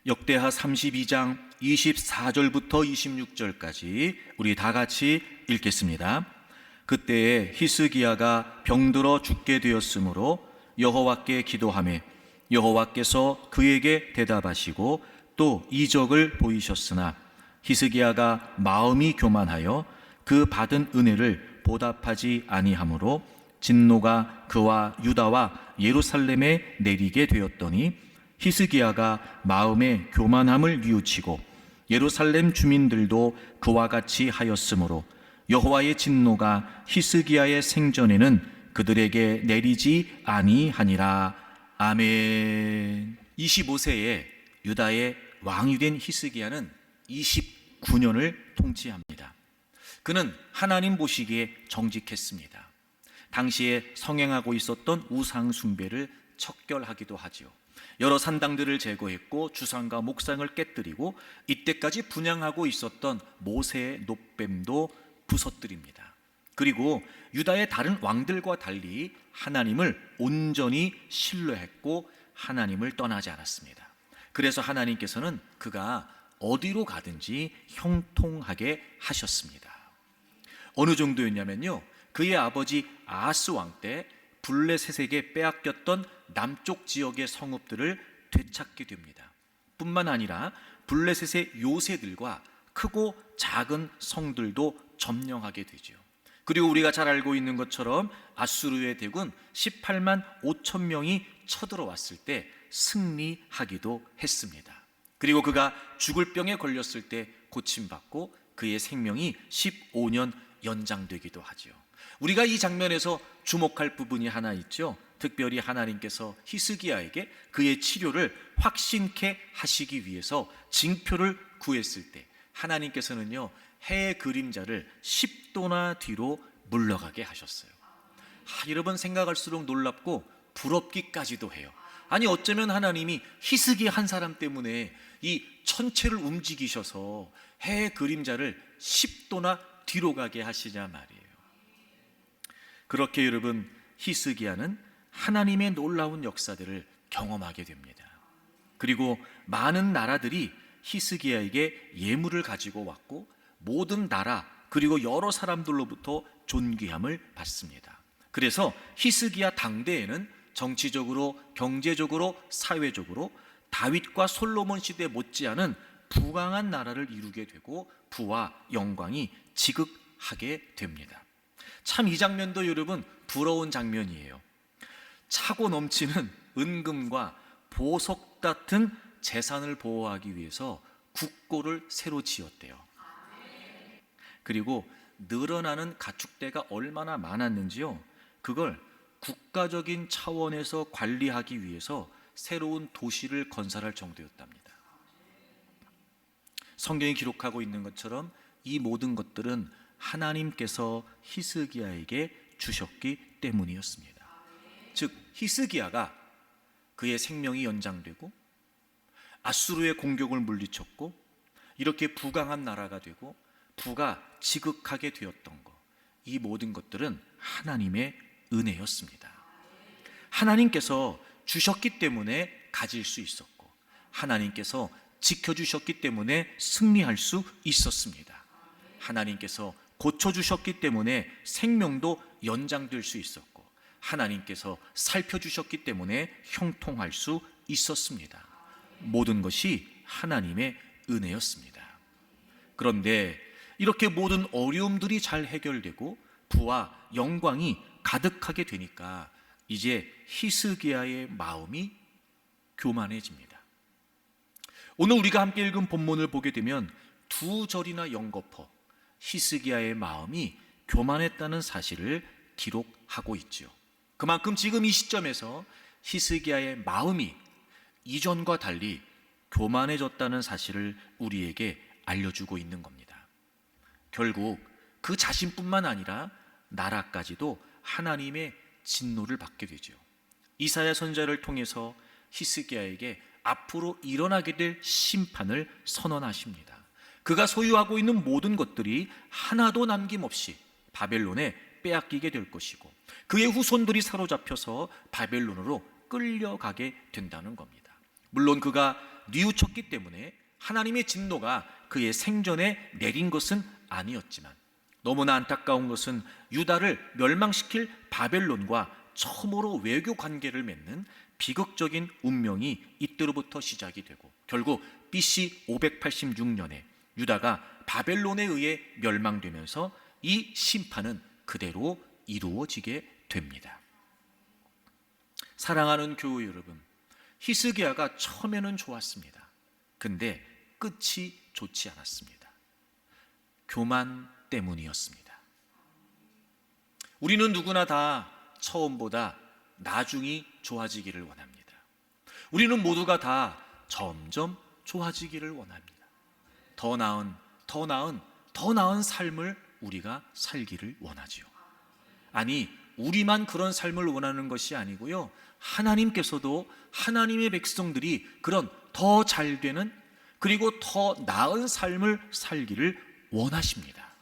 역대하 32장 24절부터 26절까지 우리 다 같이 읽겠습니다. 그때에 히스기야가 병들어 죽게 되었으므로 여호와께 기도하매 여호와께서 그에게 대답하시고 또 이적을 보이셨으나 히스기야가 마음이 교만하여 그 받은 은혜를 보답하지 아니하므로 진노가 그와 유다와 예루살렘에 내리게 되었더니 히스기야가 마음에 교만함을 뉘우치고 예루살렘 주민들도 그와 같이 하였으므로 여호와의 진노가 히스기야의 생전에는 그들에게 내리지 아니하니라. 아멘. 25세에 유다의 왕이 된 히스기야는 29년을 통치합니다. 그는 하나님 보시기에 정직했습니다. 당시에 성행하고 있었던 우상 숭배를 척결하기도 하지요. 여러 산당들을 제거했고 주상과 목상을 깨뜨리고 이때까지 분향하고 있었던 모세의 놋뱀도 부서뜨립니다. 그리고 유다의 다른 왕들과 달리 하나님을 온전히 신뢰했고 하나님을 떠나지 않았습니다. 그래서 하나님께서는 그가 어디로 가든지 형통하게 하셨습니다. 어느 정도였냐면요, 그의 아버지 아하스 왕 때 블레셋에게 빼앗겼던 남쪽 지역의 성읍들을 되찾게 됩니다. 뿐만 아니라 블레셋의 요새들과 크고 작은 성들도 점령하게 되죠. 그리고 우리가 잘 알고 있는 것처럼 아수르의 대군 18만 5천 명이 쳐들어왔을 때 승리하기도 했습니다. 그리고 그가 죽을 병에 걸렸을 때 고침받고 그의 생명이 15년 연장되기도 하죠. 우리가 이 장면에서 주목할 부분이 하나 있죠. 특별히 하나님께서 히스기야에게 그의 치료를 확신케 하시기 위해서 징표를 구했을 때 하나님께서는요, 해의 그림자를 10도나 뒤로 물러가게 하셨어요. 여러분, 생각할수록 놀랍고 부럽기까지도 해요. 아니, 어쩌면 하나님이 히스기야 한 사람 때문에 이 천체를 움직이셔서 해의 그림자를 10도나 뒤로 가게 하시냐 말이에요. 그렇게 여러분, 히스기야는 하나님의 놀라운 역사들을 경험하게 됩니다. 그리고 많은 나라들이 히스기야에게 예물을 가지고 왔고 모든 나라 그리고 여러 사람들로부터 존귀함을 받습니다. 그래서 히스기야 당대에는 정치적으로, 경제적으로, 사회적으로 다윗과 솔로몬 시대 못지않은 부강한 나라를 이루게 되고 부와 영광이 지극하게 됩니다. 참 이 장면도 여러분 부러운 장면이에요. 차고 넘치는 은금과 보석 같은 재산을 보호하기 위해서 국고를 새로 지었대요. 그리고 늘어나는 가축대가 얼마나 많았는지요, 그걸 국가적인 차원에서 관리하기 위해서 새로운 도시를 건설할 정도였답니다. 성경이 기록하고 있는 것처럼 이 모든 것들은 하나님께서 히스기야에게 주셨기 때문이었습니다. 즉 히스기야가 그의 생명이 연장되고 아수르의 공격을 물리쳤고 이렇게 부강한 나라가 되고 부가 지극하게 되었던 것, 이 모든 것들은 하나님의 은혜였습니다. 하나님께서 주셨기 때문에 가질 수 있었고 하나님께서 지켜주셨기 때문에 승리할 수 있었습니다. 하나님께서 고쳐주셨기 때문에 생명도 연장될 수 있었고 하나님께서 살펴주셨기 때문에 형통할 수 있었습니다. 모든 것이 하나님의 은혜였습니다. 그런데 이렇게 모든 어려움들이 잘 해결되고 부와 영광이 가득하게 되니까 이제 히스기야의 마음이 교만해집니다. 오늘 우리가 함께 읽은 본문을 보게 되면 두 절이나 연거푸 히스기야의 마음이 교만했다는 사실을 기록하고 있죠. 그만큼 지금 이 시점에서 히스기야의 마음이 이전과 달리 교만해졌다는 사실을 우리에게 알려주고 있는 겁니다. 결국 그 자신뿐만 아니라 나라까지도 하나님의 진노를 받게 되죠. 이사야 선지자를 통해서 히스기야에게 앞으로 일어나게 될 심판을 선언하십니다. 그가 소유하고 있는 모든 것들이 하나도 남김없이 바벨론에 빼앗기게 될 것이고 그의 후손들이 사로잡혀서 바벨론으로 끌려가게 된다는 겁니다. 물론 그가 뉘우쳤기 때문에 하나님의 진노가 그의 생전에 내린 것은 아니었지만, 너무나 안타까운 것은 유다를 멸망시킬 바벨론과 처음으로 외교 관계를 맺는 비극적인 운명이 이때로부터 시작이 되고, 결국 BC 586년에 유다가 바벨론에 의해 멸망되면서 이 심판은 그대로 이루어지게 됩니다. 사랑하는 교우 여러분, 히스기야가 처음에는 좋았습니다. 근데 끝이 좋지 않았습니다. 교만 때문이었습니다. 우리는 누구나 다 처음보다 나중이 좋아지기를 원합니다. 우리는 모두가 다 점점 좋아지기를 원합니다. 더 나은 삶을 우리가 살기를 원하지요. 아니, 우리만 그런 삶을 원하는 것이 아니고요, 하나님께서도 하나님의 백성들이 그런 더 잘 되는, 그리고 더 나은 삶을 살기를 원하십니다.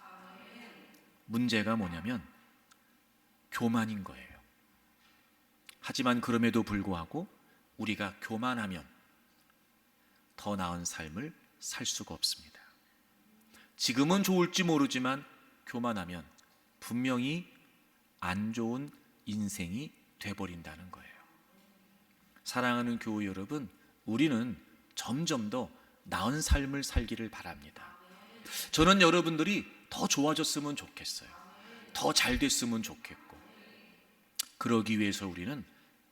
문제가 뭐냐면 교만인 거예요. 하지만 그럼에도 불구하고 우리가 교만하면 더 나은 삶을 살 수가 없습니다. 지금은 좋을지 모르지만 교만하면 분명히 안 좋은 인생이 돼버린다는 거예요. 사랑하는 교우 여러분, 우리는 점점 더 나은 삶을 살기를 바랍니다. 저는 여러분들이 더 좋아졌으면 좋겠어요. 더 잘 됐으면 좋겠고, 그러기 위해서 우리는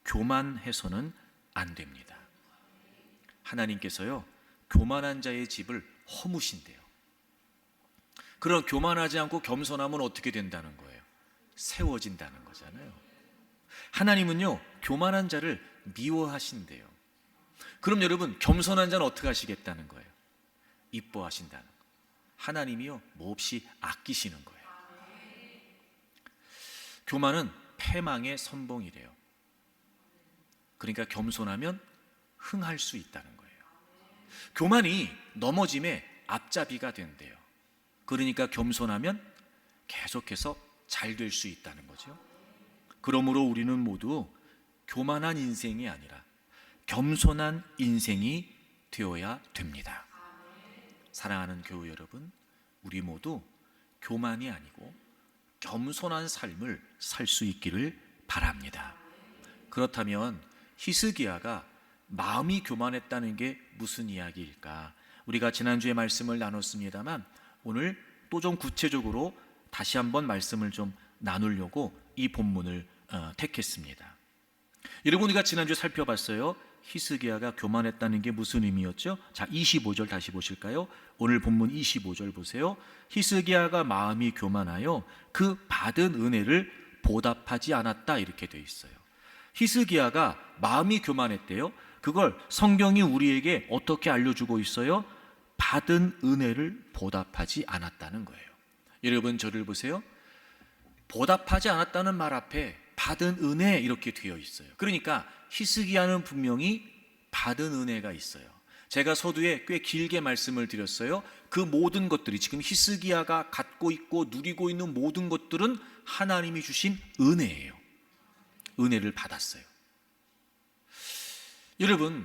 교만해서는 안 됩니다. 하나님께서요, 교만한 자의 집을 허무신대요. 그런 교만하지 않고 겸손하면 어떻게 된다는 거예요? 세워진다는 거잖아요. 하나님은요, 교만한 자를 미워하신대요. 그럼 여러분, 겸손한 자는 어떻게 하시겠다는 거예요? 이뻐하신다는 거예요. 하나님이요, 몹시 아끼시는 거예요. 교만은 패망의 선봉이래요. 그러니까 겸손하면 흥할 수 있다는 거예요. 교만이 넘어짐의 앞잡이가 된대요. 그러니까 겸손하면 계속해서 잘 될 수 있다는 거죠. 그러므로 우리는 모두 교만한 인생이 아니라 겸손한 인생이 되어야 됩니다. 사랑하는 교우 여러분, 우리 모두 교만이 아니고 겸손한 삶을 살 수 있기를 바랍니다. 그렇다면 히스기야가 마음이 교만했다는 게 무슨 이야기일까? 우리가 지난주에 말씀을 나눴습니다만 오늘 또 좀 구체적으로 다시 한번 말씀을 좀 나누려고 이 본문을 택했습니다. 여러분, 우리가 지난주에 살펴봤어요. 히스기야가 교만했다는 게 무슨 의미였죠? 자, 25절 다시 보실까요? 오늘 본문 25절 보세요. 히스기야가 마음이 교만하여 그 받은 은혜를 보답하지 않았다, 이렇게 돼 있어요. 히스기야가 마음이 교만했대요. 그걸 성경이 우리에게 어떻게 알려주고 있어요? 받은 은혜를 보답하지 않았다는 거예요. 여러분, 저를 보세요. 보답하지 않았다는 말 앞에 받은 은혜 이렇게 되어 있어요. 그러니까 히스기야는 분명히 받은 은혜가 있어요. 제가 서두에 꽤 길게 말씀을 드렸어요. 그 모든 것들이, 지금 히스기야가 갖고 있고 누리고 있는 모든 것들은 하나님이 주신 은혜예요. 은혜를 받았어요. 여러분,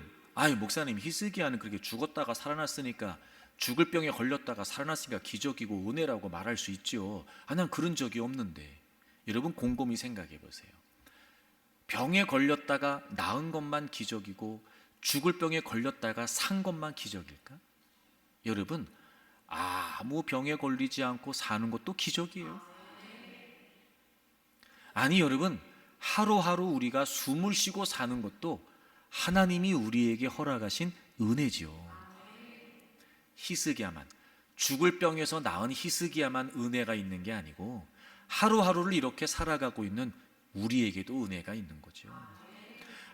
목사님, 히스기야는 그렇게 죽었다가 살아났으니까, 죽을 병에 걸렸다가 살아났으니까 기적이고 은혜라고 말할 수 있죠. 난 그런 적이 없는데. 여러분, 곰곰이 생각해 보세요. 병에 걸렸다가 나은 것만 기적이고 죽을 병에 걸렸다가 산 것만 기적일까? 여러분, 아무 병에 걸리지 않고 사는 것도 기적이에요. 아니, 여러분, 하루하루 우리가 숨을 쉬고 사는 것도 하나님이 우리에게 허락하신 은혜지요. 히스기야만, 죽을 병에서 나은 히스기야만 은혜가 있는 게 아니고 하루하루를 이렇게 살아가고 있는 우리에게도 은혜가 있는 거죠.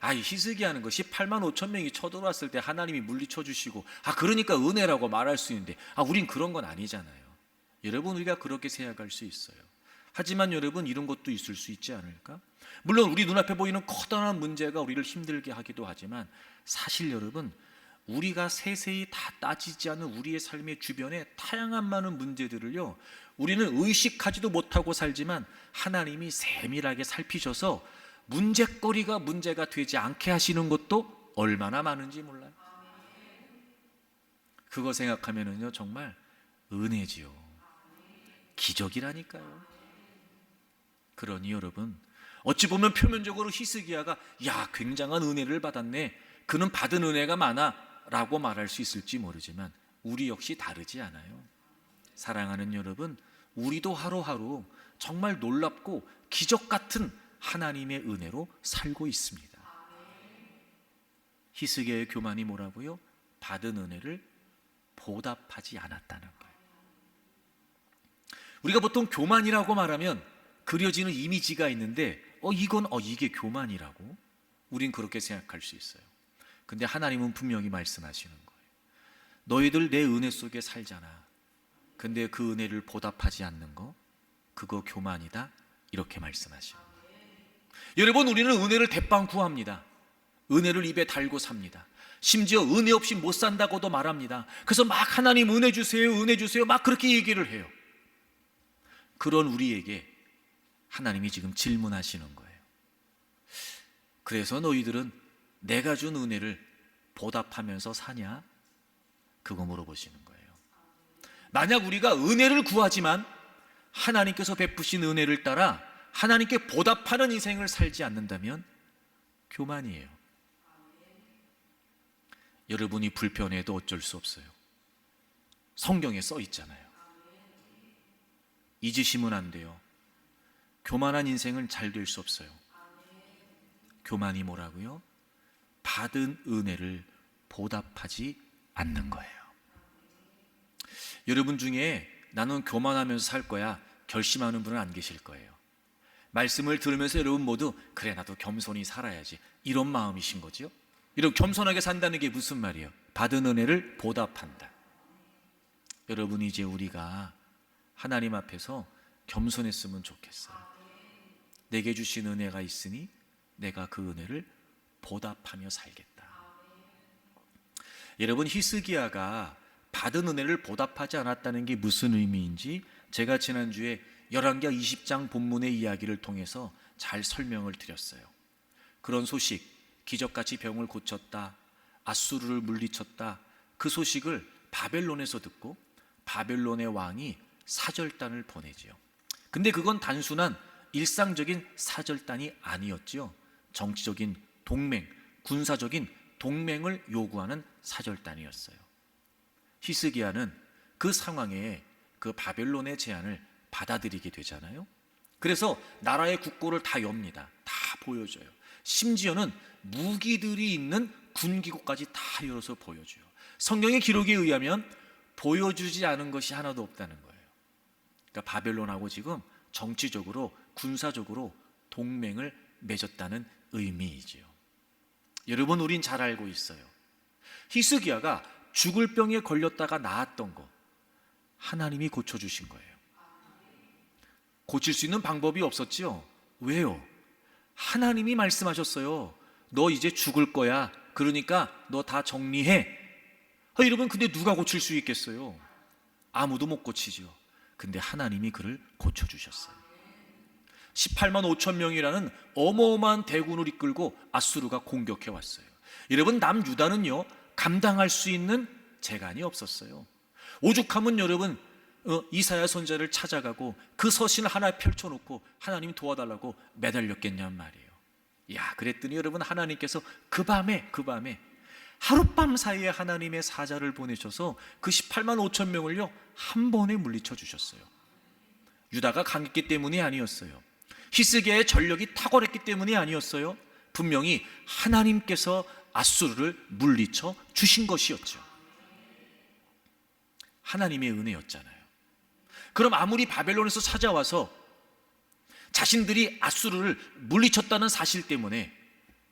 히스기야는 거 18만 5천 명이 쳐들어왔을 때 하나님이 물리쳐 주시고, 그러니까 은혜라고 말할 수 있는데, 우린 그런 건 아니잖아요. 여러분, 우리가 그렇게 생각할 수 있어요. 하지만 여러분, 이런 것도 있을 수 있지 않을까? 물론 우리 눈앞에 보이는 커다란 문제가 우리를 힘들게 하기도 하지만, 사실 여러분, 우리가 세세히 다 따지지 않은 우리의 삶의 주변에 다양한 많은 문제들을요, 우리는 의식하지도 못하고 살지만 하나님이 세밀하게 살피셔서 문제거리가 문제가 되지 않게 하시는 것도 얼마나 많은지 몰라요. 그거 생각하면은요 정말 은혜지요. 기적이라니까요. 그러니 여러분, 어찌 보면 표면적으로 히스기야가 야 굉장한 은혜를 받았네, 그는 받은 은혜가 많아 라고 말할 수 있을지 모르지만 우리 역시 다르지 않아요. 사랑하는 여러분, 우리도 하루하루 정말 놀랍고 기적 같은 하나님의 은혜로 살고 있습니다. 히스기야의 교만이 뭐라고요? 받은 은혜를 보답하지 않았다는 거예요. 우리가 보통 교만이라고 말하면 그려지는 이미지가 있는데 이게 교만이라고? 우린 그렇게 생각할 수 있어요. 근데 하나님은 분명히 말씀하시는 거예요. 너희들 내 은혜 속에 살잖아. 근데 그 은혜를 보답하지 않는 거, 그거 교만이다, 이렇게 말씀하시는 거예요. 여러분, 우리는 은혜를 대빵 구합니다. 은혜를 입에 달고 삽니다. 심지어 은혜 없이 못 산다고도 말합니다. 그래서 막 하나님 은혜 주세요, 은혜 주세요, 막 그렇게 얘기를 해요. 그런 우리에게 하나님이 지금 질문하시는 거예요. 그래서 너희들은 내가 준 은혜를 보답하면서 사냐? 그거 물어보시는 거예요. 만약 우리가 은혜를 구하지만 하나님께서 베푸신 은혜를 따라 하나님께 보답하는 인생을 살지 않는다면 교만이에요. 여러분이 불편해도 어쩔 수 없어요. 성경에 써 있잖아요. 잊으시면 안 돼요. 교만한 인생은 잘 될 수 없어요. 교만이 뭐라고요? 받은 은혜를 보답하지 않는 거예요. 여러분 중에 나는 교만하면서 살 거야 결심하는 분은 안 계실 거예요. 말씀을 들으면서 여러분 모두 그래 나도 겸손히 살아야지 이런 마음이신 거죠. 이런 겸손하게 산다는 게 무슨 말이에요? 받은 은혜를 보답한다. 여러분, 이제 우리가 하나님 앞에서 겸손했으면 좋겠어요. 내게 주신 은혜가 있으니 내가 그 은혜를 보답하며 살겠다. 여러분, 히스기야가 받은 은혜를 보답하지 않았다는 게 무슨 의미인지 제가 지난주에 열왕기하 20장 본문의 이야기를 통해서 잘 설명을 드렸어요. 그런 소식, 기적같이 병을 고쳤다, 아수르를 물리쳤다, 그 소식을 바벨론에서 듣고 바벨론의 왕이 사절단을 보내지요. 근데 그건 단순한 일상적인 사절단이 아니었지요. 정치적인 동맹, 군사적인 동맹을 요구하는 사절단이었어요. 히스기야는 그 상황에 그 바벨론의 제안을 받아들이게 되잖아요. 그래서 나라의 국고를 다 엽니다. 다 보여줘요. 심지어는 무기들이 있는 군기고까지 다 열어서 보여줘요. 성경의 기록에 의하면 보여주지 않은 것이 하나도 없다는 거예요. 그러니까 바벨론하고 지금 정치적으로 군사적으로 동맹을 맺었다는 의미이지요. 여러분, 우린 잘 알고 있어요. 히스기야가 죽을 병에 걸렸다가 나았던 거 하나님이 고쳐주신 거예요. 고칠 수 있는 방법이 없었지요. 왜요? 하나님이 말씀하셨어요. 너 이제 죽을 거야. 그러니까 너 다 정리해. 여러분, 근데 누가 고칠 수 있겠어요? 아무도 못 고치죠. 근데 하나님이 그를 고쳐주셨어요. 18만 5천 명이라는 어마어마한 대군을 이끌고 아수르가 공격해 왔어요. 여러분, 남유다는요 감당할 수 있는 재간이 없었어요. 오죽하면 여러분 이사야 선지자를 찾아가고 그 서신을 하나 펼쳐놓고 하나님 도와달라고 매달렸겠냔 말이에요. 야, 그랬더니 여러분 하나님께서 그 밤에 하룻밤 사이에 하나님의 사자를 보내셔서 그 18만 5천 명을요 한 번에 물리쳐 주셨어요. 유다가 강했기 때문이 아니었어요. 히스기야의 전력이 탁월했기 때문이 아니었어요. 분명히 하나님께서 아수르를 물리쳐 주신 것이었죠. 하나님의 은혜였잖아요. 그럼 아무리 바벨론에서 찾아와서 자신들이 아수르를 물리쳤다는 사실 때문에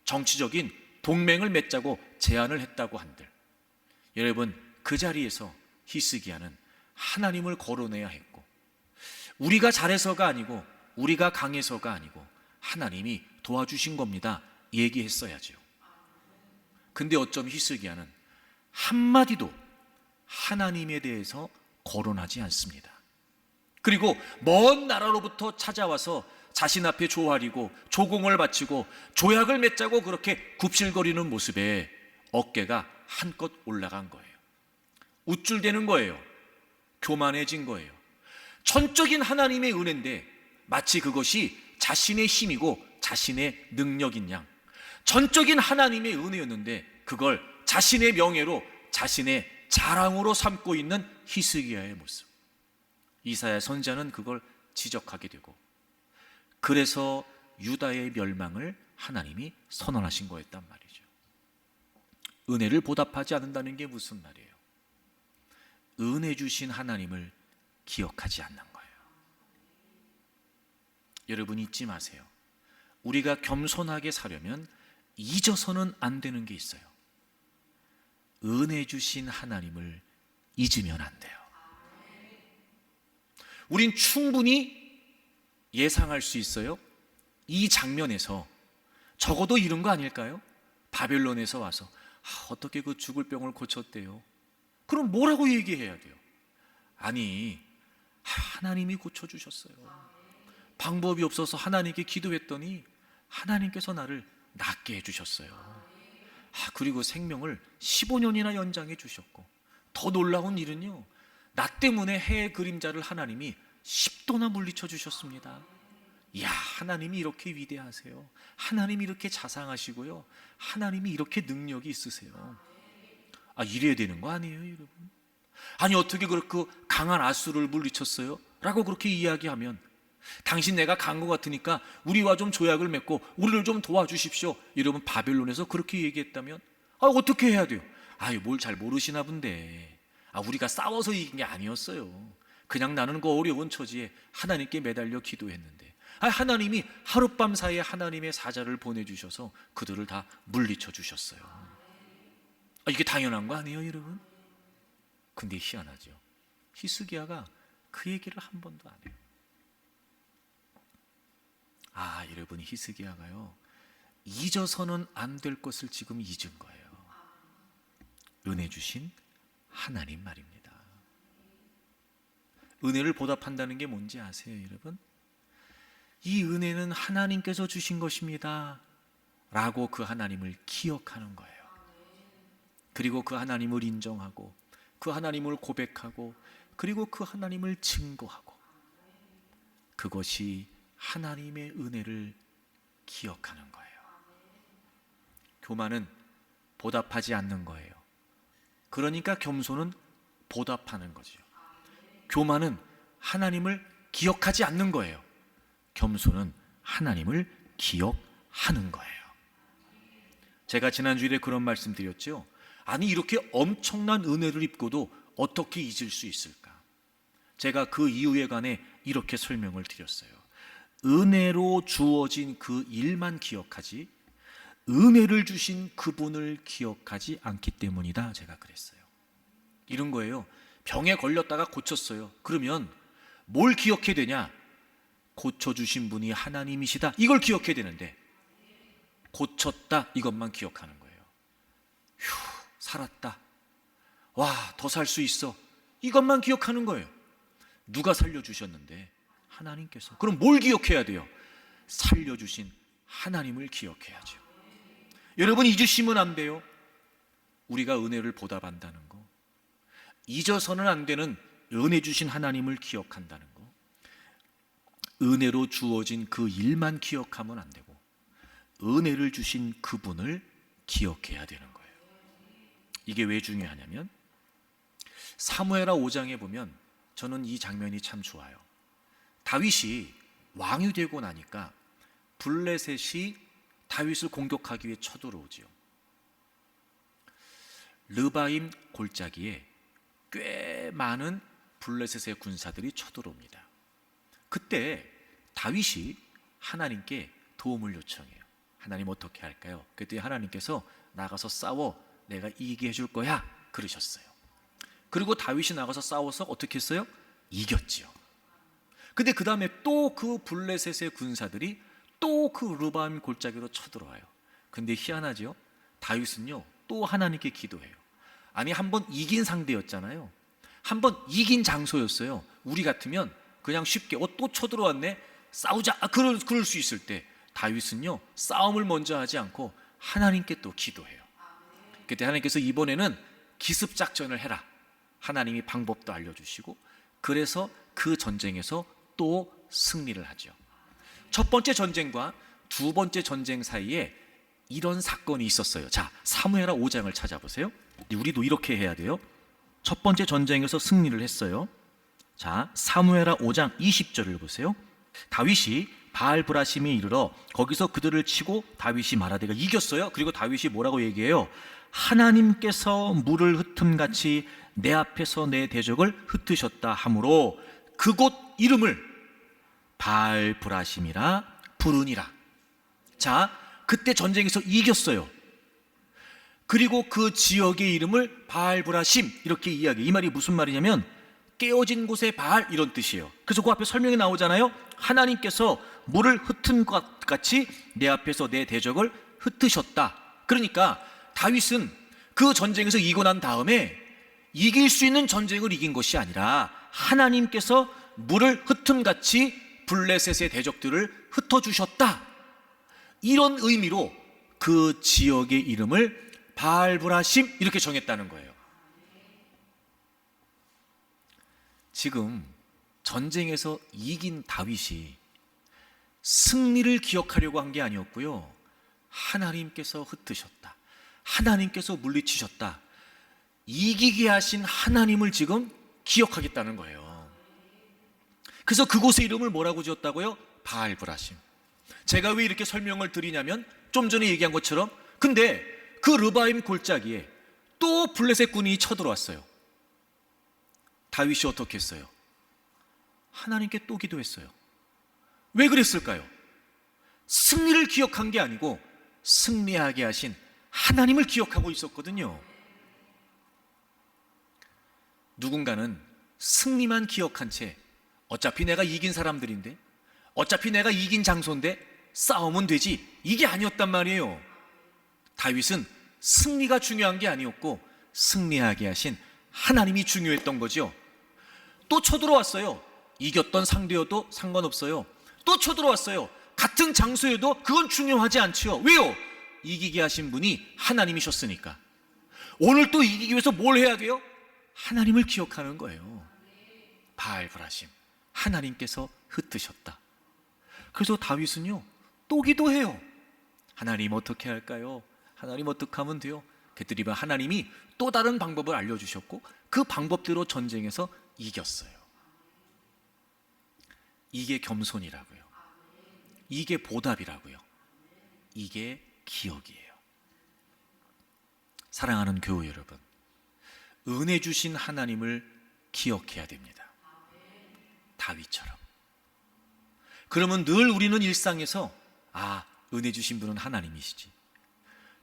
정치적인 동맹을 맺자고 제안을 했다고 한들, 여러분 그 자리에서 히스기야는 하나님을 거론해야 했고, 우리가 잘해서가 아니고 우리가 강해서가 아니고 하나님이 도와주신 겁니다 얘기했어야죠. 근데 어쩜 히스기야는 한마디도 하나님에 대해서 거론하지 않습니다. 그리고 먼 나라로부터 찾아와서 자신 앞에 조아리고 조공을 바치고 조약을 맺자고 그렇게 굽실거리는 모습에 어깨가 한껏 올라간 거예요. 우쭐대는 거예요. 교만해진 거예요. 전적인 하나님의 은혜인데 마치 그것이 자신의 힘이고 자신의 능력인 양, 전적인 하나님의 은혜였는데 그걸 자신의 명예로, 자신의 자랑으로 삼고 있는 히스기야의 모습. 이사야 선지자는 그걸 지적하게 되고, 그래서 유다의 멸망을 하나님이 선언하신 거였단 말이죠. 은혜를 보답하지 않는다는 게 무슨 말이에요? 은혜 주신 하나님을 기억하지 않는 거예요. 여러분 잊지 마세요. 우리가 겸손하게 사려면 잊어서는 안 되는 게 있어요. 은혜 주신 하나님을 잊으면 안 돼요. 우린 충분히 예상할 수 있어요. 이 장면에서 적어도 이런 거 아닐까요? 바벨론에서 와서 어떻게 그 죽을 병을 고쳤대요? 그럼 뭐라고 얘기해야 돼요? 아니, 하나님이 고쳐주셨어요. 방법이 없어서 하나님께 기도했더니 하나님께서 나를 낫게 해주셨어요. 그리고 생명을 15년이나 연장해 주셨고, 더 놀라운 일은요, 나 때문에 해의 그림자를 하나님이 10도나 물리쳐 주셨습니다. 이야, 하나님이 이렇게 위대하세요. 하나님이 이렇게 자상하시고요, 하나님이 이렇게 능력이 있으세요. 이래야 되는 거 아니에요, 여러분? 아니, 어떻게 그렇게 강한 아수를 물리쳤어요? 라고 그렇게 이야기하면, 당신 내가 간 것 같으니까 우리와 좀 조약을 맺고 우리를 좀 도와주십시오. 여러분, 바벨론에서 그렇게 얘기했다면 어떻게 해야 돼요? 뭘 잘 모르시나 본데, 우리가 싸워서 이긴 게 아니었어요. 그냥 나는 그 어려운 처지에 하나님께 매달려 기도했는데, 하나님이 하룻밤 사이에 하나님의 사자를 보내주셔서 그들을 다 물리쳐 주셨어요. 이게 당연한 거 아니에요, 여러분? 근데 희한하죠. 히스기야가 그 얘기를 한 번도 안 해요. 여러분, 히스기야가요, 잊어서는 안 될 것을 지금 잊은 거예요. 은혜 주신 하나님 말입니다. 은혜를 보답한다는 게 뭔지 아세요, 여러분? 이 은혜는 하나님께서 주신 것입니다 라고 그 하나님을 기억하는 거예요. 그리고 그 하나님을 인정하고, 그 하나님을 고백하고, 그리고 그 하나님을 증거하고, 그것이 하나님의 은혜를 기억하는 거예요. 교만은 보답하지 않는 거예요. 그러니까 겸손은 보답하는 거죠. 교만은 하나님을 기억하지 않는 거예요. 겸손은 하나님을 기억하는 거예요. 제가 지난주에 그런 말씀 드렸죠. 이렇게 엄청난 은혜를 입고도 어떻게 잊을 수 있을까? 제가 그 이유에 관해 이렇게 설명을 드렸어요. 은혜로 주어진 그 일만 기억하지 은혜를 주신 그분을 기억하지 않기 때문이다, 제가 그랬어요. 이런 거예요. 병에 걸렸다가 고쳤어요. 그러면 뭘 기억해야 되냐? 고쳐주신 분이 하나님이시다, 이걸 기억해야 되는데, 고쳤다, 이것만 기억하는 거예요. 휴, 살았다, 와, 더 살 수 있어, 이것만 기억하는 거예요. 누가 살려주셨는데? 하나님께서. 그럼 뭘 기억해야 돼요? 살려주신 하나님을 기억해야죠. 여러분, 잊으시면 안 돼요. 우리가 은혜를 보답한다는 거, 잊어서는 안 되는 은혜 주신 하나님을 기억한다는 거, 은혜로 주어진 그 일만 기억하면 안 되고 은혜를 주신 그분을 기억해야 되는 거예요. 이게 왜 중요하냐면, 사무엘하 5장에 보면 저는 이 장면이 참 좋아요. 다윗이 왕이 되고 나니까 블레셋이 다윗을 공격하기 위해 쳐들어오지요. 르바임 골짜기에 꽤 많은 블레셋의 군사들이 쳐들어옵니다. 그때 다윗이 하나님께 도움을 요청해요. 하나님, 어떻게 할까요? 그랬더니 하나님께서 나가서 싸워, 내가 이기게 해줄 거야, 그러셨어요. 그리고 다윗이 나가서 싸워서 어떻게 했어요? 이겼지요. 근데 그 다음에 또 그 블레셋의 군사들이 또 그 르바임 골짜기로 쳐들어와요. 근데 희한하죠? 다윗은요, 또 하나님께 기도해요. 한번 이긴 상대였잖아요. 한번 이긴 장소였어요. 우리 같으면 그냥 쉽게 또 쳐들어왔네, 싸우자, 그럴 수 있을 때 다윗은요 싸움을 먼저 하지 않고 하나님께 또 기도해요. 그때 하나님께서 이번에는 기습 작전을 해라, 하나님이 방법도 알려주시고, 그래서 그 전쟁에서 또 승리를 하죠. 첫 번째 전쟁과 두 번째 전쟁 사이에 이런 사건이 있었어요. 자, 사무엘하 5장을 찾아보세요. 우리도 이렇게 해야 돼요. 첫 번째 전쟁에서 승리를 했어요. 자, 사무엘하 5장 20절을 보세요. 다윗이 바알브라심에 이르러 거기서 그들을 치고 다윗이 말하되, 이겼어요. 그리고 다윗이 뭐라고 얘기해요? 하나님께서 물을 흩음같이 내 앞에서 내 대적을 흩으셨다 하므로 그곳 이름을 바알브라심이라 부르니라. 자, 그때 전쟁에서 이겼어요. 그리고 그 지역의 이름을 바알브라심 이렇게 이야기해요. 이 말이 무슨 말이냐면 깨어진 곳의 바알, 이런 뜻이에요. 그래서 그 앞에 설명이 나오잖아요. 하나님께서 물을 흩은 것 같이 내 앞에서 내 대적을 흩으셨다. 그러니까 다윗은 그 전쟁에서 이기고 난 다음에 이길 수 있는 전쟁을 이긴 것이 아니라 하나님께서 물을 흩은 같이 블레셋의 대적들을 흩어주셨다, 이런 의미로 그 지역의 이름을 바알브라심 이렇게 정했다는 거예요. 지금 전쟁에서 이긴 다윗이 승리를 기억하려고 한 게 아니었고요, 하나님께서 흩으셨다, 하나님께서 물리치셨다, 이기게 하신 하나님을 지금 기억하겠다는 거예요. 그래서 그곳의 이름을 뭐라고 지었다고요? 바알브라심. 제가 왜 이렇게 설명을 드리냐면 좀 전에 얘기한 것처럼, 근데 그 르바임 골짜기에 또 블레셋 군이 쳐들어왔어요. 다윗이 어떻게 했어요? 하나님께 또 기도했어요. 왜 그랬을까요? 승리를 기억한 게 아니고 승리하게 하신 하나님을 기억하고 있었거든요. 누군가는 승리만 기억한 채 어차피 내가 이긴 사람들인데, 어차피 내가 이긴 장소인데 싸우면 되지, 이게 아니었단 말이에요. 다윗은 승리가 중요한 게 아니었고 승리하게 하신 하나님이 중요했던 거죠. 또 쳐들어왔어요. 이겼던 상대여도 상관없어요. 또 쳐들어왔어요. 같은 장소여도 그건 중요하지 않지요. 왜요? 이기게 하신 분이 하나님이셨으니까. 오늘 또 이기기 위해서 뭘 해야 돼요? 하나님을 기억하는 거예요. 바알브라심, 하나님께서 흩으셨다. 그래서 다윗은요 또 기도해요. 하나님 어떻게 할까요? 하나님 어떻게 하면 돼요? 그랬더니 하나님이 또 다른 방법을 알려주셨고 그 방법대로 전쟁에서 이겼어요. 이게 겸손이라고요. 이게 보답이라고요. 이게 기억이에요. 사랑하는 교우 여러분, 은혜 주신 하나님을 기억해야 됩니다. 다윗처럼. 그러면 늘 우리는 일상에서 은혜 주신 분은 하나님이시지.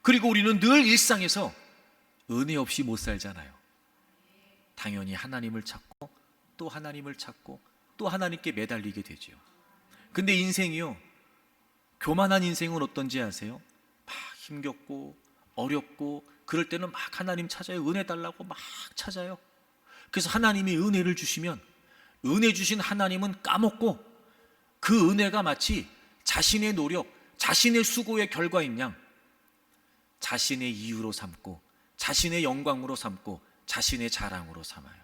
그리고 우리는 늘 일상에서 은혜 없이 못 살잖아요. 당연히 하나님을 찾고 또 하나님을 찾고 또 하나님께 매달리게 되죠. 근데 인생이요, 교만한 인생은 어떤지 아세요? 막 힘겹고 어렵고 그럴 때는 막 하나님 찾아요. 은혜 달라고 막 찾아요. 그래서 하나님이 은혜를 주시면 은혜 주신 하나님은 까먹고 그 은혜가 마치 자신의 노력, 자신의 수고의 결과인 양 자신의 이유로 삼고 자신의 영광으로 삼고 자신의 자랑으로 삼아요.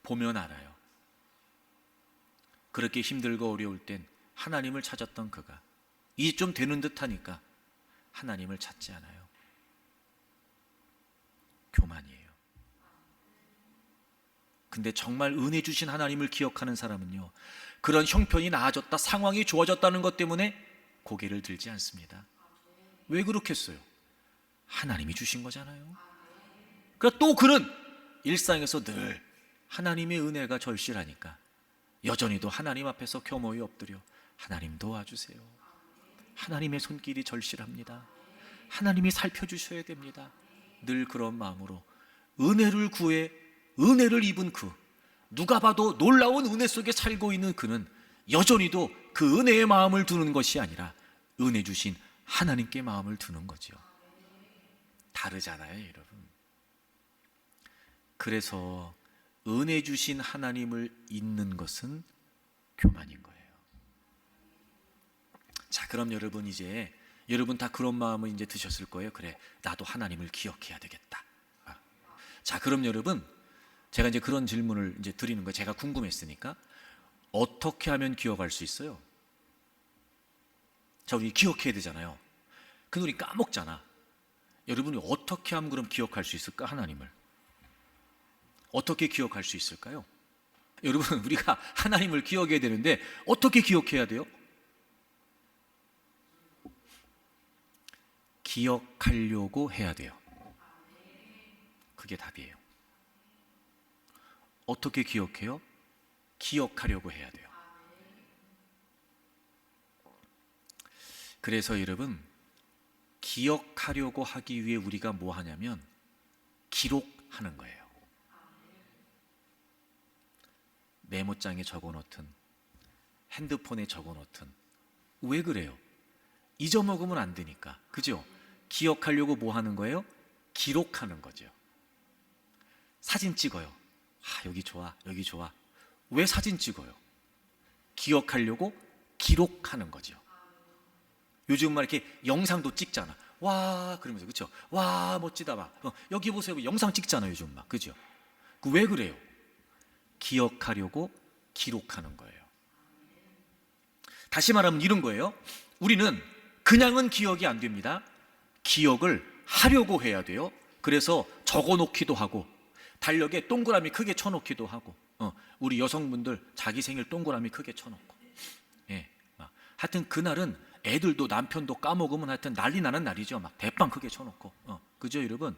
보면 알아요. 그렇게 힘들고 어려울 땐 하나님을 찾았던 그가 이제 좀 되는 듯 하니까 하나님을 찾지 않아요. 교만이에요. 근데 정말 은혜 주신 하나님을 기억하는 사람은요, 그런 형편이 나아졌다, 상황이 좋아졌다는 것 때문에 고개를 들지 않습니다. 왜 그렇겠어요? 하나님이 주신 거잖아요. 그러니까 또 그는 일상에서 늘 하나님의 은혜가 절실하니까 여전히도 하나님 앞에서 겸허히 엎드려 하나님 도와주세요. 하나님의 손길이 절실합니다. 하나님이 살펴주셔야 됩니다. 늘 그런 마음으로 은혜를 구해 은혜를 입은 그, 누가 봐도 놀라운 은혜 속에 살고 있는 그는 여전히도 그 은혜의 마음을 두는 것이 아니라 은혜 주신 하나님께 마음을 두는 거죠. 다르잖아요, 여러분. 그래서 은혜 주신 하나님을 잊는 것은 교만인 거예요. 자, 그럼 여러분 이제 여러분 다 그런 마음을 이제 드셨을 거예요. 그래, 나도 하나님을 기억해야 되겠다. 자, 그럼 여러분 제가 이제 그런 질문을 이제 드리는 거예요. 제가 궁금했으니까 어떻게 하면 기억할 수 있어요? 자, 우리 기억해야 되잖아요. 근데 우리 까먹잖아. 여러분이 어떻게 하면 그럼 기억할 수 있을까? 하나님을 어떻게 기억할 수 있을까요? 여러분, 우리가 하나님을 기억해야 되는데 어떻게 기억해야 돼요? 기억하려고 해야 돼요. 그게 답이에요. 어떻게 기억해요? 기억하려고 해야 돼요. 그래서 여러분, 기억하려고 하기 위해 우리가 뭐 하냐면 기록하는 거예요. 메모장에 적어놓든 핸드폰에 적어놓든. 왜 그래요? 잊어먹으면 안 되니까. 그죠? 기억하려고 뭐 하는 거예요? 기록하는 거죠. 사진 찍어요. 여기 좋아, 여기 좋아. 왜 사진 찍어요? 기억하려고 기록하는 거죠. 요즘 막 이렇게 영상도 찍잖아. 와, 그러면서, 그렇죠? 와, 멋지다 막. 여기 보세요. 영상 찍잖아요, 요즘 막. 그죠? 왜 그래요? 기억하려고 기록하는 거예요. 다시 말하면 이런 거예요. 우리는 그냥은 기억이 안 됩니다. 기억을 하려고 해야 돼요. 그래서 적어 놓기도 하고 달력에 동그라미 크게 쳐놓기도 하고, 우리 여성분들 자기 생일 동그라미 크게 쳐놓고, 예, 하여튼 그날은 애들도 남편도 까먹으면 하여튼 난리 나는 날이죠. 막 대빵 크게 쳐놓고, 그죠 여러분?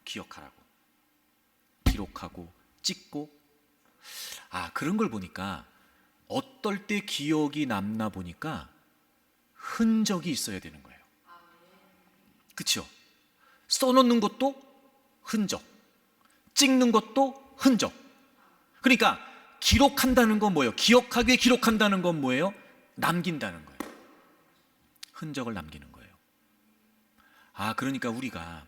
기억하라고, 기록하고 찍고. 그런 걸 보니까 어떨 때 기억이 남나 보니까 흔적이 있어야 되는 거예요. 그렇죠? 써놓는 것도 흔적, 찍는 것도 흔적. 그러니까 기록한다는 건 뭐예요? 기억하기 위해 기록한다는 건 뭐예요? 남긴다는 거예요. 흔적을 남기는 거예요. 그러니까 우리가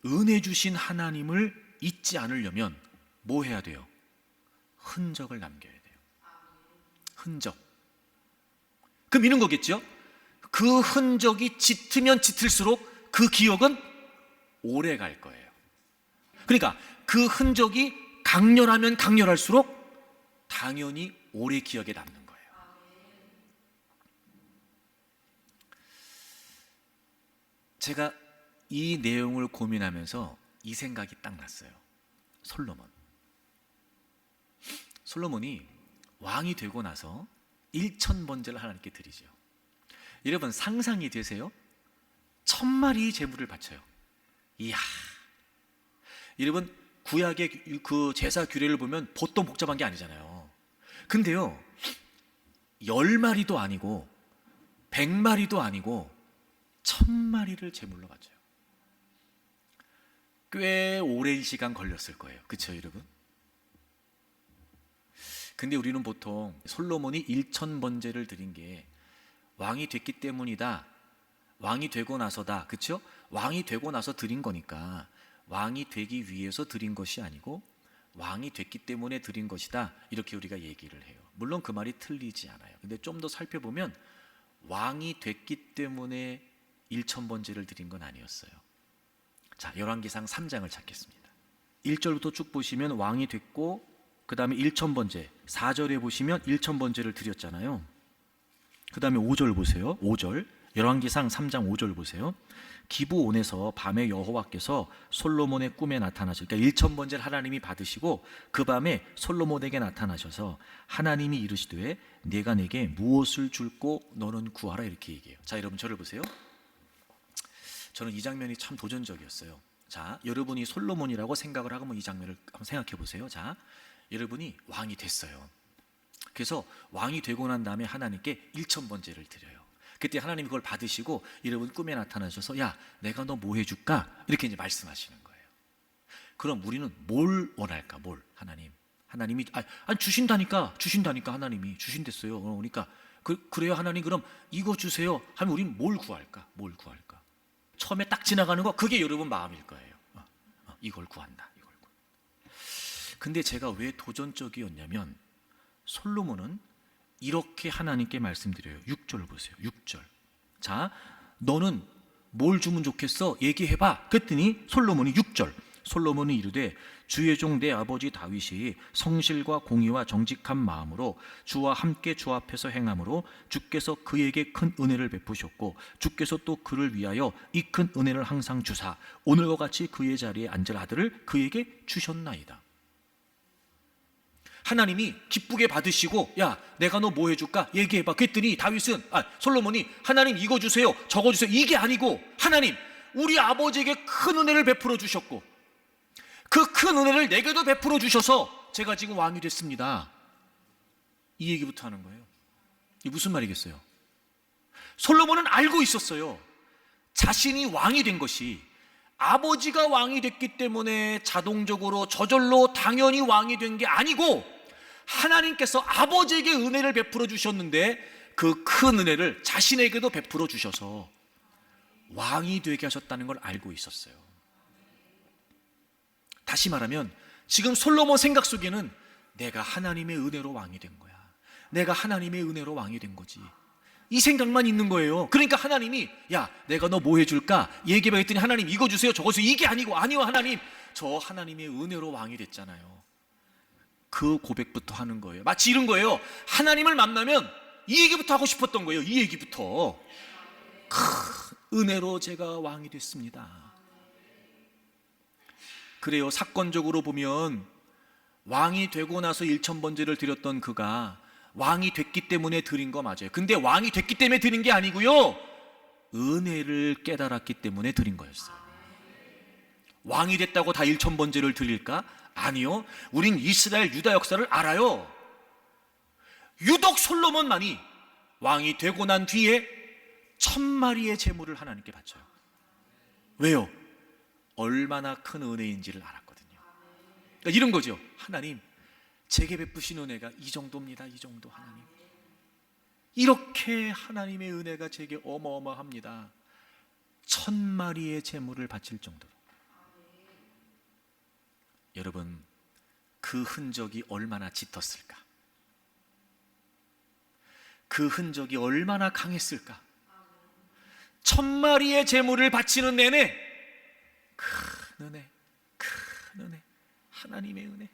은혜 주신 하나님을 잊지 않으려면 뭐 해야 돼요? 흔적을 남겨야 돼요. 흔적. 그럼 이런 거겠죠? 그 흔적이 짙으면 짙을수록 그 기억은 오래 갈 거예요. 그러니까 그 흔적이 강렬하면 강렬할수록 당연히 오래 기억에 남는 거예요. 제가 이 내용을 고민하면서 이 생각이 딱 났어요. 솔로몬이 왕이 되고 나서 1000번제를 하나님께 드리죠. 여러분 상상이 되세요? 1000마리의 제물을 바쳐요. 이야, 여러분 구약의 그 제사 규례를 보면 보통 복잡한 게 아니잖아요. 근데요 10마리도 아니고 100마리도 아니고 1000마리를 제물로 바쳐요. 꽤 오랜 시간 걸렸을 거예요. 그렇죠 여러분? 근데 우리는 보통 솔로몬이 1000번제를 드린 게 왕이 됐기 때문이다, 왕이 되고 나서다, 그렇죠? 왕이 되고 나서 드린 거니까 왕이 되기 위해서 드린 것이 아니고 왕이 됐기 때문에 드린 것이다, 이렇게 우리가 얘기를 해요. 물론 그 말이 틀리지 않아요. 근데 좀 더 살펴보면 왕이 됐기 때문에 1000번제를 드린 건 아니었어요. 자, 열왕기상 3장을 찾겠습니다. 1절부터 쭉 보시면 왕이 됐고 그 다음에 1000번제, 4절에 보시면 1000번제를 드렸잖아요. 그 다음에 5절 보세요. 5절, 열왕기상 3장 5절 보세요. 기브온에서 밤에 여호와께서 솔로몬의 꿈에 나타나셔. 그러니까 1000번제를 하나님이 받으시고 그 밤에 솔로몬에게 나타나셔서 하나님이 이르시되 내가 내게 무엇을 줄고 너는 구하라, 이렇게 얘기해요. 자, 여러분 저를 보세요. 저는 이 장면이 참 도전적이었어요. 자, 여러분이 솔로몬이라고 생각을 하고 이 장면을 한번 생각해 보세요. 자, 여러분이 왕이 됐어요. 그래서 왕이 되고 난 다음에 하나님께 1000번제를 드려요. 그때 하나님이 그걸 받으시고 여러분 꿈에 나타나셔서 야, 내가 너 뭐 해줄까? 이렇게 이제 말씀하시는 거예요. 그럼 우리는 뭘 원할까? 뭘? 하나님이 주신다니까 하나님이 주신댔어요. 그러니까 그래요 하나님, 그럼 이거 주세요 하면 우리는 뭘 구할까? 처음에 딱 지나가는 거, 그게 여러분 마음일 거예요. 이걸 구한다. 근데 제가 왜 도전적이었냐면 솔로몬은 이렇게 하나님께 말씀드려요. 6절 보세요. 6절. 자, 너는 뭘 주면 좋겠어? 얘기해봐. 그랬더니 솔로몬이 6절. 솔로몬이 이르되 주의 종 내 아버지 다윗이 성실과 공의와 정직한 마음으로 주와 함께 주 앞에서 행함으로 주께서 그에게 큰 은혜를 베푸셨고 주께서 또 그를 위하여 이 큰 은혜를 항상 주사 오늘과 같이 그의 자리에 앉을 아들을 그에게 주셨나이다. 하나님이 기쁘게 받으시고 야 내가 너 뭐 해줄까 얘기해봐. 그랬더니 솔로몬이 하나님 이거 주세요 저거 주세요 이게 아니고 하나님 우리 아버지에게 큰 은혜를 베풀어 주셨고 그 큰 은혜를 내게도 베풀어 주셔서 제가 지금 왕이 됐습니다. 이 얘기부터 하는 거예요. 이게 무슨 말이겠어요? 솔로몬은 알고 있었어요. 자신이 왕이 된 것이 아버지가 왕이 됐기 때문에 자동적으로 저절로 당연히 왕이 된 게 아니고 하나님께서 아버지에게 은혜를 베풀어 주셨는데 그 큰 은혜를 자신에게도 베풀어 주셔서 왕이 되게 하셨다는 걸 알고 있었어요. 다시 말하면 지금 솔로몬 생각 속에는 내가 하나님의 은혜로 왕이 된 거야. 내가 하나님의 은혜로 왕이 된 거지. 이 생각만 있는 거예요. 그러니까 하나님이 야 내가 너 뭐 해줄까 얘기해봐 했더니 하나님 이거 주세요 저거 주세요 이게 아니고 아니요 하나님 저 하나님의 은혜로 왕이 됐잖아요. 그 고백부터 하는 거예요. 마치 이런 거예요. 하나님을 만나면 이 얘기부터 하고 싶었던 거예요. 이 얘기부터 은혜로 제가 왕이 됐습니다. 그래요. 사건적으로 보면 왕이 되고 나서 일천번제를 드렸던 그가 왕이 됐기 때문에 드린 거 맞아요. 근데 왕이 됐기 때문에 드린 게 아니고요 은혜를 깨달았기 때문에 드린 거였어요. 왕이 됐다고 다 일천번제를 드릴까? 아니요. 우린 이스라엘 유다 역사를 알아요. 유독 솔로몬만이 왕이 되고 난 뒤에 1000마리의 제물을 하나님께 바쳐요. 왜요? 얼마나 큰 은혜인지를 알았거든요. 그러니까 이런 거죠. 하나님 제게 베푸신 은혜가 이 정도입니다. 이 정도 하나님. 이렇게 하나님의 은혜가 제게 어마어마합니다. 1000마리의 제물을 바칠 정도로. 여러분 그 흔적이 얼마나 짙었을까? 그 흔적이 얼마나 강했을까? 1000마리의 제물을 바치는 내내 큰 은혜, 큰 은혜, 하나님의 은혜.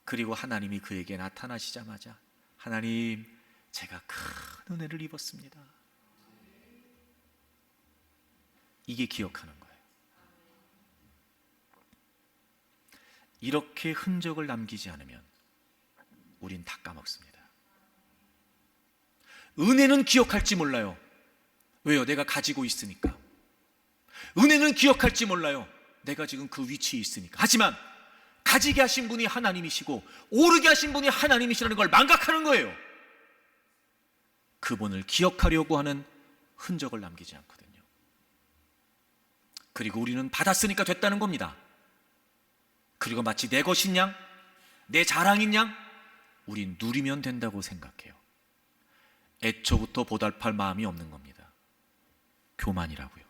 그리고 하나님이 그에게 나타나시자마자 하나님 제가 큰 은혜를 입었습니다. 이게 기억하는 거예요. 이렇게 흔적을 남기지 않으면 우린 다 까먹습니다. 은혜는 기억할지 몰라요. 왜요? 내가 가지고 있으니까. 은혜는 기억할지 몰라요. 내가 지금 그 위치에 있으니까. 하지만 가지게 하신 분이 하나님이시고 오르게 하신 분이 하나님이시라는 걸 망각하는 거예요. 그분을 기억하려고 하는 흔적을 남기지 않거든요. 그리고 우리는 받았으니까 됐다는 겁니다. 그리고 마치 내 것인 양, 내 자랑인 양 우린 누리면 된다고 생각해요. 애초부터 보답할 마음이 없는 겁니다. 교만이라고요.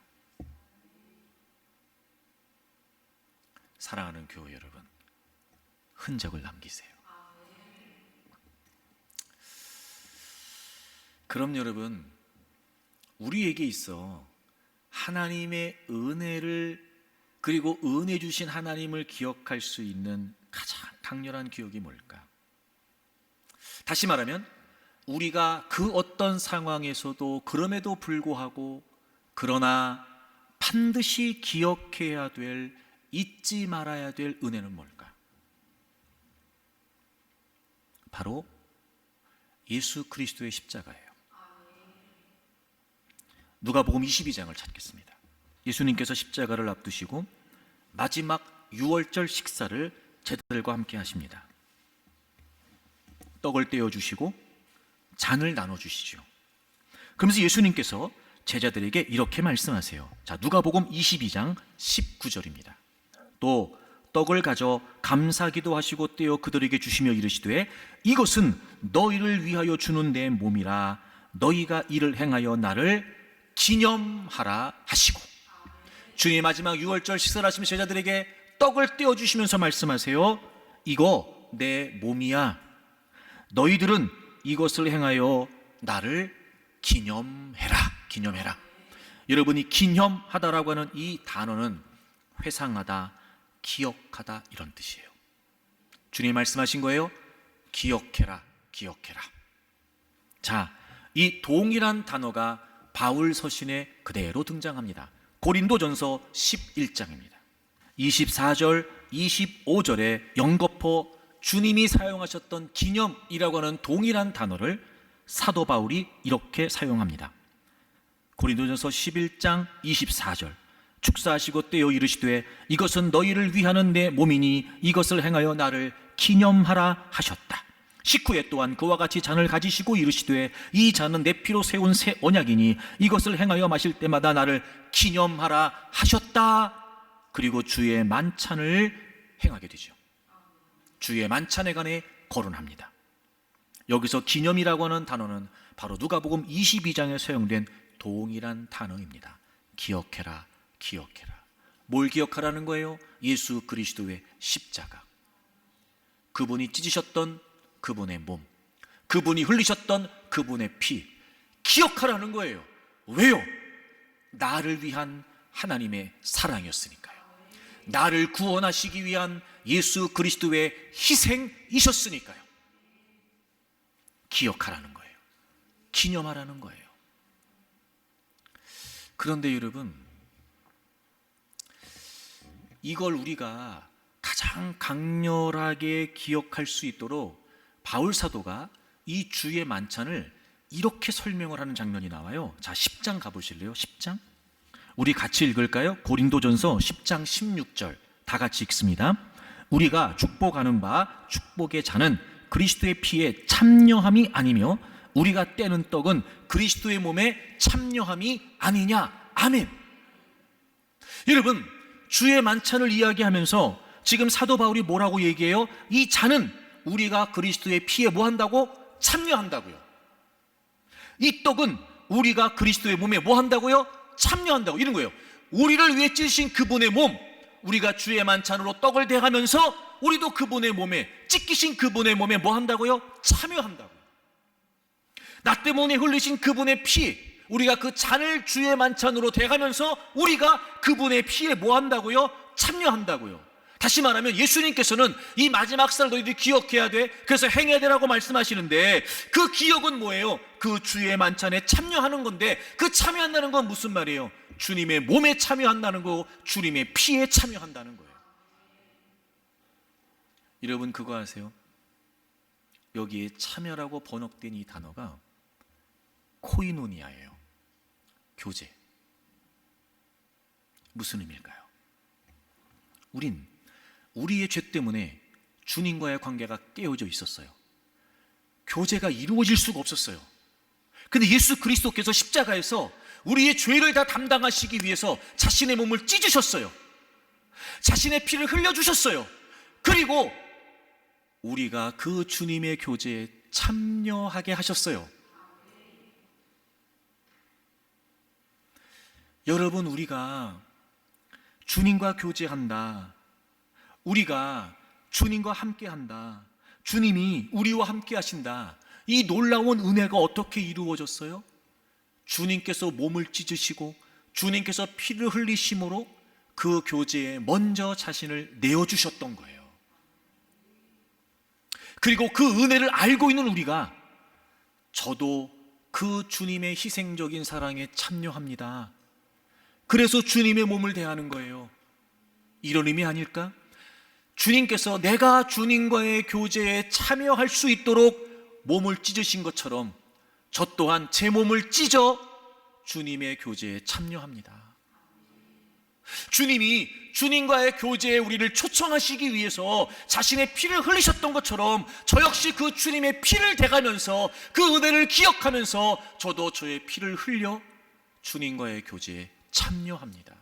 사랑하는 교회 여러분, 흔적을 남기세요. 그럼 여러분, 우리에게 있어 하나님의 은혜를 그리고 은혜 주신 하나님을 기억할 수 있는 가장 강렬한 기억이 뭘까? 다시 말하면 우리가 그 어떤 상황에서도 그럼에도 불구하고 그러나 반드시 기억해야 될, 잊지 말아야 될 은혜는 뭘까? 바로 예수 그리스도의 십자가예요. 누가복음 22장을 찾겠습니다. 예수님께서 십자가를 앞두시고 마지막 유월절 식사를 제자들과 함께 하십니다. 떡을 떼어주시고 잔을 나눠주시죠. 그러면서 예수님께서 제자들에게 이렇게 말씀하세요. 자, 누가복음 22장 19절입니다. 또 떡을 가져 감사기도 하시고 떼어 그들에게 주시며 이르시되 이것은 너희를 위하여 주는 내 몸이라 너희가 이를 행하여 나를 기념하라 하시고, 주님의 마지막 유월절 식사를 하시며 제자들에게 떡을 떼어 주시면서 말씀하세요. 이거 내 몸이야. 너희들은 이것을 행하여 나를 기념해라. 기념해라. 여러분이 기념하다라고 하는 이 단어는 회상하다, 기억하다 이런 뜻이에요. 주님이 말씀하신 거예요. 기억해라, 기억해라. 자, 이 동일한 단어가 바울 서신에 그대로 등장합니다. 고린도전서 11장입니다. 24절, 25절에 연거푸 주님이 사용하셨던 기념이라고 하는 동일한 단어를 사도 바울이 이렇게 사용합니다. 고린도전서 11장 24절, 축사하시고 떼어 이르시되 이것은 너희를 위하는 내 몸이니 이것을 행하여 나를 기념하라 하셨다. 19에 또한 그와 같이 잔을 가지시고 이르시되 이 잔은 내 피로 세운 새 언약이니 이것을 행하여 마실 때마다 나를 기념하라 하셨다. 그리고 주의 만찬을 행하게 되죠. 주의 만찬에 관해 거론합니다. 여기서 기념이라고 하는 단어는 바로 누가복음 22장에 사용된 동일한 단어입니다. 기억해라, 기억해라. 뭘 기억하라는 거예요? 예수 그리스도의 십자가, 그분이 찢으셨던 그분의 몸, 그분이 흘리셨던 그분의 피, 기억하라는 거예요. 왜요? 나를 위한 하나님의 사랑이었으니까요. 나를 구원하시기 위한 예수 그리스도의 희생이셨으니까요. 기억하라는 거예요. 기념하라는 거예요. 그런데 여러분, 이걸 우리가 가장 강렬하게 기억할 수 있도록 바울 사도가 이 주의 만찬을 이렇게 설명을 하는 장면이 나와요. 자, 10장 가보실래요? 10장? 우리 같이 읽을까요? 고린도전서 10장 16절 다 같이 읽습니다. 우리가 축복하는 바 축복의 잔은 그리스도의 피에 참여함이 아니며 우리가 떼는 떡은 그리스도의 몸에 참여함이 아니냐. 아멘. 여러분, 주의 만찬을 이야기하면서 지금 사도 바울이 뭐라고 얘기해요? 이 잔은 우리가 그리스도의 피에 뭐 한다고? 참여한다고요. 이 떡은 우리가 그리스도의 몸에 뭐 한다고요? 참여한다고. 이런 거예요. 우리를 위해 찢으신 그분의 몸, 우리가 주의 만찬으로 떡을 대하면서 우리도 그분의 몸에, 찢기신 그분의 몸에 뭐 한다고요? 참여한다고. 나 때문에 흘리신 그분의 피, 우리가 그 잔을 주의 만찬으로 대하면서 우리가 그분의 피에 뭐 한다고요? 참여한다고요. 다시 말하면 예수님께서는 이 마지막 살 너희들이 기억해야 돼, 그래서 행해야 되라고 말씀하시는데, 그 기억은 뭐예요? 그 주의 만찬에 참여하는 건데, 그 참여한다는 건 무슨 말이에요? 주님의 몸에 참여한다는 거고 주님의 피에 참여한다는 거예요. 여러분, 그거 아세요? 여기에 참여라고 번역된 이 단어가 코이노니아예요. 교제. 무슨 의미일까요? 우린 우리의 죄 때문에 주님과의 관계가 깨어져 있었어요. 교제가 이루어질 수가 없었어요. 근데 예수 그리스도께서 십자가에서 우리의 죄를 다 담당하시기 위해서 자신의 몸을 찢으셨어요. 자신의 피를 흘려주셨어요. 그리고 우리가 그 주님의 교제에 참여하게 하셨어요. 여러분, 우리가 주님과 교제한다, 우리가 주님과 함께한다, 주님이 우리와 함께 하신다, 이 놀라운 은혜가 어떻게 이루어졌어요? 주님께서 몸을 찢으시고 주님께서 피를 흘리심으로 그 교제에 먼저 자신을 내어주셨던 거예요. 그리고 그 은혜를 알고 있는 우리가, 저도 그 주님의 희생적인 사랑에 참여합니다, 그래서 주님의 몸을 대하는 거예요. 이런 의미 아닐까? 주님께서 내가 주님과의 교제에 참여할 수 있도록 몸을 찢으신 것처럼 저 또한 제 몸을 찢어 주님의 교제에 참여합니다. 주님이 주님과의 교제에 우리를 초청하시기 위해서 자신의 피를 흘리셨던 것처럼 저 역시 그 주님의 피를 대가면서 그 은혜를 기억하면서 저도 저의 피를 흘려 주님과의 교제에 참여합니다.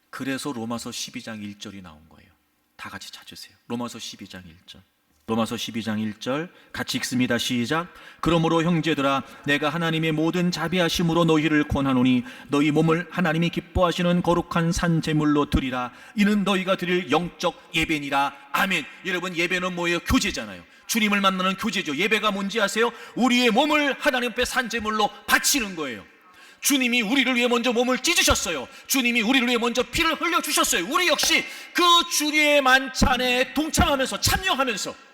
그래서 로마서 12장 1절이 나온 거예요. 다 같이 찾으세요. 로마서 12장 1절. 로마서 12장 1절 같이 읽습니다. 시작. 그러므로 형제들아 내가 하나님의 모든 자비하심으로 너희를 권하노니 너희 몸을 하나님이 기뻐하시는 거룩한 산 제물로 드리라. 이는 너희가 드릴 영적 예배니라. 아멘. 여러분, 예배는 뭐예요? 교제잖아요. 주님을 만나는 교제죠. 예배가 뭔지 아세요? 우리의 몸을 하나님 앞에 산 제물로 바치는 거예요. 주님이 우리를 위해 먼저 몸을 찢으셨어요. 주님이 우리를 위해 먼저 피를 흘려주셨어요. 우리 역시 그 주님의 만찬에 동참하면서, 참여하면서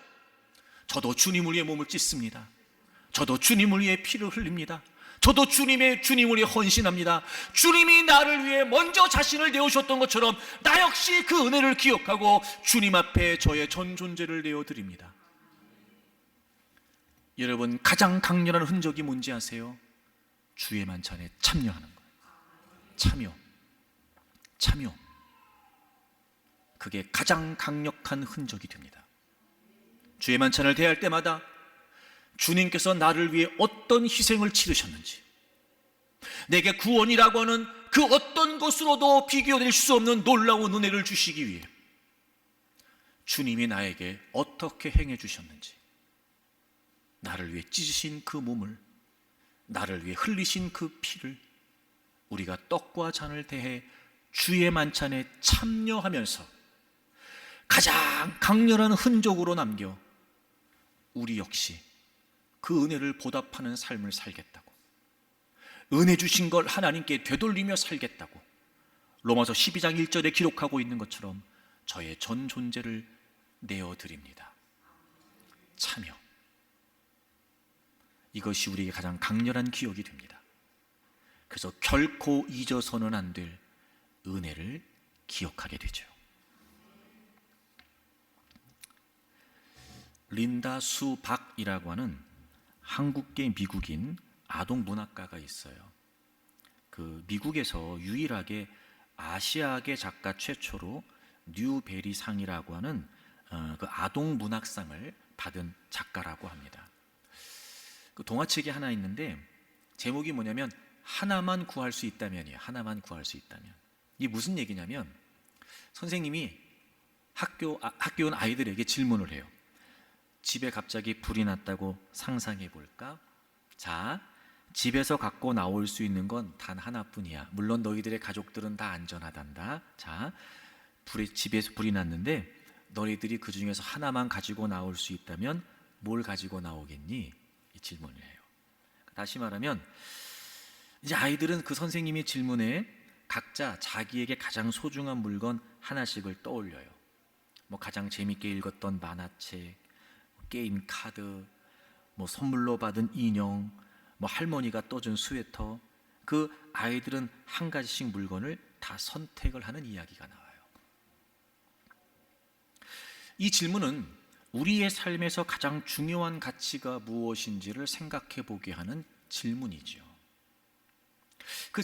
저도 주님을 위해 몸을 찢습니다. 저도 주님을 위해 피를 흘립니다. 저도 주님을 위해 헌신합니다. 주님이 나를 위해 먼저 자신을 내어주셨던 것처럼 나 역시 그 은혜를 기억하고 주님 앞에 저의 전 존재를 내어드립니다. 여러분, 가장 강렬한 흔적이 뭔지 아세요? 주의 만찬에 참여하는 거예요. 참여. 그게 가장 강력한 흔적이 됩니다. 주의 만찬을 대할 때마다 주님께서 나를 위해 어떤 희생을 치르셨는지, 내게 구원이라고 하는 그 어떤 것으로도 비교될 수 없는 놀라운 은혜를 주시기 위해 주님이 나에게 어떻게 행해 주셨는지, 나를 위해 찢으신 그 몸을, 나를 위해 흘리신 그 피를 우리가 떡과 잔을 대해 주의 만찬에 참여하면서 가장 강렬한 흔적으로 남겨 우리 역시 그 은혜를 보답하는 삶을 살겠다고, 은혜 주신 걸 하나님께 되돌리며 살겠다고 로마서 12장 1절에 기록하고 있는 것처럼 저의 전 존재를 내어드립니다. 참여. 이것이 우리에게 가장 강렬한 기억이 됩니다. 그래서 결코 잊어서는 안 될 은혜를 기억하게 되죠. 린다 수 박이라고 하는 한국계 미국인 아동 문학가가 있어요. 그 미국에서 유일하게 아시아계 작가 최초로 뉴베리상이라고 하는 그 아동 문학상을 받은 작가라고 합니다. 그 동화책이 하나 있는데 제목이 뭐냐면 하나만 구할 수 있다면이에요. 하나만 구할 수 있다면. 이게 무슨 얘기냐면 선생님이 학교 온 아이들에게 질문을 해요. 집에 갑자기 불이 났다고 상상해 볼까? 자, 집에서 갖고 나올 수 있는 건 단 하나뿐이야. 물론 너희들의 가족들은 다 안전하단다. 자, 집에서 불이 났는데 너희들이 그 중에서 하나만 가지고 나올 수 있다면 뭘 가지고 나오겠니? 이 질문을 해요. 다시 말하면 이제 아이들은 그 선생님의 질문에 각자 자기에게 가장 소중한 물건 하나씩을 떠올려요. 뭐 가장 재밌게 읽었던 만화책, 게임 카드, 뭐 선물로 받은 인형, 뭐 할머니가 떠준 스웨터. 그 아이들은 한 가지씩 물건을 다 선택을 하는 이야기가 나와요. 이 질문은 우리의 삶에서 가장 중요한 가치가 무엇인지를 생각해 보게 하는 질문이죠.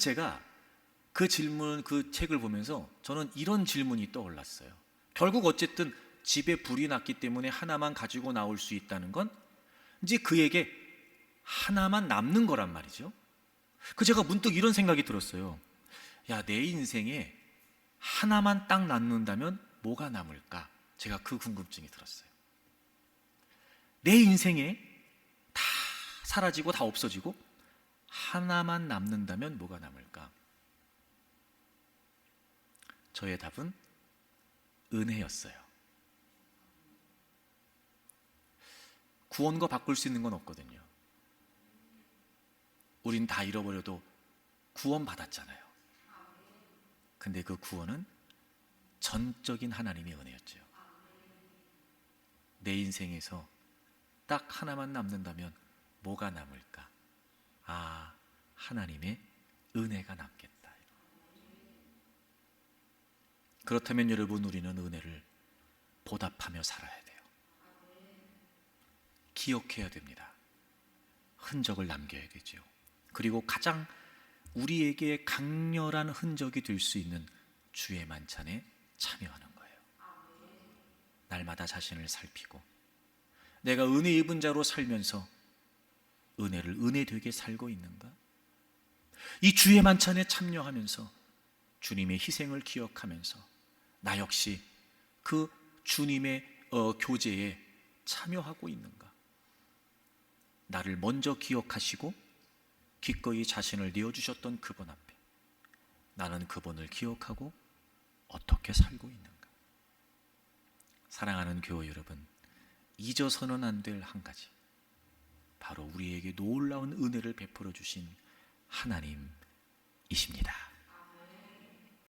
제가 그 질문, 그 책을 보면서 저는 이런 질문이 떠올랐어요. 결국 어쨌든 집에 불이 났기 때문에 하나만 가지고 나올 수 있다는 건 이제 그에게 하나만 남는 거란 말이죠. 제가 문득 이런 생각이 들었어요. 야, 내 인생에 하나만 딱 남는다면 뭐가 남을까? 제가 그 궁금증이 들었어요. 내 인생에 다 사라지고 다 없어지고 하나만 남는다면 뭐가 남을까? 저의 답은 은혜였어요. 구원과 바꿀 수 있는 건 없거든요. 우린 다 잃어버려도 구원 받았잖아요. 근데 그 구원은 전적인 하나님의 은혜였죠. 내 인생에서 딱 하나만 남는다면 뭐가 남을까? 아, 하나님의 은혜가 남겠다. 그렇다면 여러분, 우리는 은혜를 보답하며 살아야 돼요. 기억해야 됩니다. 흔적을 남겨야 되죠. 그리고 가장 우리에게 강렬한 흔적이 될 수 있는 주의 만찬에 참여하는 거예요. 날마다 자신을 살피고 내가 은혜 입은 자로 살면서 은혜를 은혜되게 살고 있는가? 이 주의 만찬에 참여하면서 주님의 희생을 기억하면서 나 역시 그 주님의 교제에 참여하고 있는가? 나를 먼저 기억하시고 기꺼이 자신을 내어주셨던 그분 앞에 나는 그분을 기억하고 어떻게 살고 있는가? 사랑하는 교회 여러분, 잊어서는 안 될 한 가지, 바로 우리에게 놀라운 은혜를 베풀어 주신 하나님이십니다.